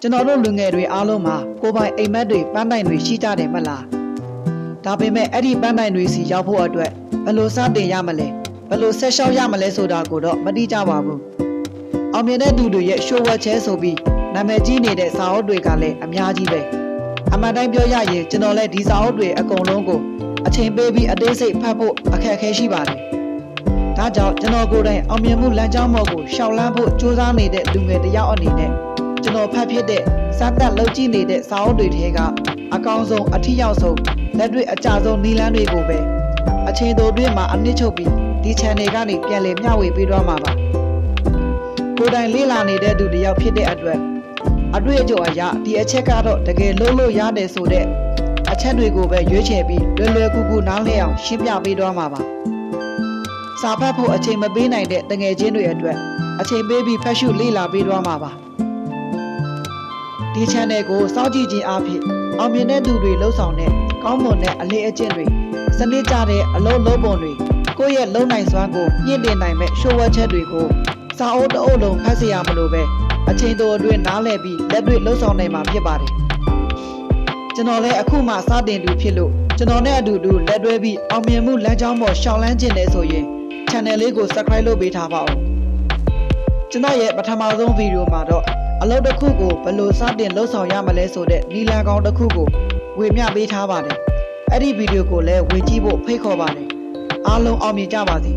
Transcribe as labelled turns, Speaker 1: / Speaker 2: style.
Speaker 1: ကျွန်တော်တို့လူငယ်တွေအားလုံးမှာကိုပိုင်အိမ်မက်တွေပန်းတိုင်တွေရှိကြတယ်မလားဒါပေမဲ့အဲ့ဒီပန်းတိုင်တွေစီရောက်ဖို့အတွက်ဘယ်လိုစတင်ရမလဲဘယ်လိုဆက်လျှောက်ရမလဲဆိုတာကိုတော့မသိကြပါဘူးအောင်မြင်တဲ့သူတွေရဲ့ရှိုးဝက်ချဲဆိုပြီးနာမည်ကြီးနေတဲ့စာအုပ်တွေကလည်းအများကြီးပဲအမှန်တိုင်းပြောရရင်ကျွန်တော်လည်းဒီစာအုပ်တွေအကုန်လုံးကိုအချိန်ပေးပြီးအသေးစိတ်ဖတ်ဖို့အခက်အခဲရှိပါတယ်ဒါကြောင့်ကျွန်တော်ကိုယ်တိုင်အောင်မြင်မှုလမ်းကြောင်းပေါ်ကိုရှောက်လန်းဖို့ကြိုးစားနေတဲ့လူငယ်တစ်ယောက်အနေနဲ့ကျွန်တော်ဖတ်ဖြစ်တဲ့စမ်းသပ်လုပ်ကြည့်နေတဲ့စာအုပ်တွေထဲကအကောင်းဆုံးအထီးရောက်ဆုံးလက်တွေ့အကျဆုံးနည်းလမ်းတွေကိုပဲအချိန်တိုအတွင်းမှာအနစ်ချုပ်ပြီးဒီ channel ကနေပြန်လည်မျှဝေပေးသွားမှာပါကိုယ်တိုင်လေ့လာနေတဲ့သူတစ်ယောက်ဖြစ်တဲ့အတွက်အတွေ့အကြုံအရဒီအချက်ကတော့တကယ်လုံးလို့ရတယ်ဆိုတဲ့အချက်တွေကိုပဲရွေးချယ်ပြီးလွယ်လွယ်ကူကူနားလည်အောင်ရှင်းပြပေးသွားမှာပါစာဖတ်ဖို့အချိန်မပေးနိုင်တဲ့တငယ်ချင်းတွေအတွက်အချိန်ပေးပြီးဖတ်ရှုလေ့လာပေးသွားမှာပါဒီ channel ကိုစောင့်ကြည့်ခြင်းအပြင်အောင်မြင်တဲ့သူတွေလှုပ်ဆောင်တဲ့ကောင်းမွန်တဲ့အလေးအကျင့်တွေစနစ်ကျတဲ့အလုပ်လုပ်ပုံတွေကိုယ့်ရဲ့လုံနိုင်စွမ်းကိုမြင့်တင်နိုင်မဲ့ရှိုးဝက်ချက်တွေကိုစာအုပ်တစ်အုပ်လုံးဖတ်စီရမလို့ပဲအချိန်တိုအတွင်းနားလည်ပြီးလက်တွေ့လှုပ်ဆောင်နိုင်မှာဖြစ်ပါတယ်ကျွန်တော်လည်းအခုမှစတင်သူဖြစ်လို့ကျွန်တော်နဲ့အတူတူလက်တွဲပြီးအောင်မြင်မှုလမ်းကြောင်းပေါ်ရှောင်လန်းခြင်းနဲ့ဆိုရင် channel လေးကို subscribe လုပ်ပေးထားပါဦးကျွန်တော်ရဲ့ပထမဆုံးဗီဒီယိုမှာတော့အလုပ်တစ်ခုကိုဘယ်လိုစတင်လှုပ်ဆောင်ရမလဲဆိုတဲ့နီလန်ကောင်တစ်ခုကိုဝေမျှပေးထားပါတယ်အဲ့ဒီဗီဒီယိုကိုလည်းဝင်ကြည့်ဖို့ဖိတ်ခေါ်ပါတယ်အားလုံးအောင်မြင်ကြပါစေ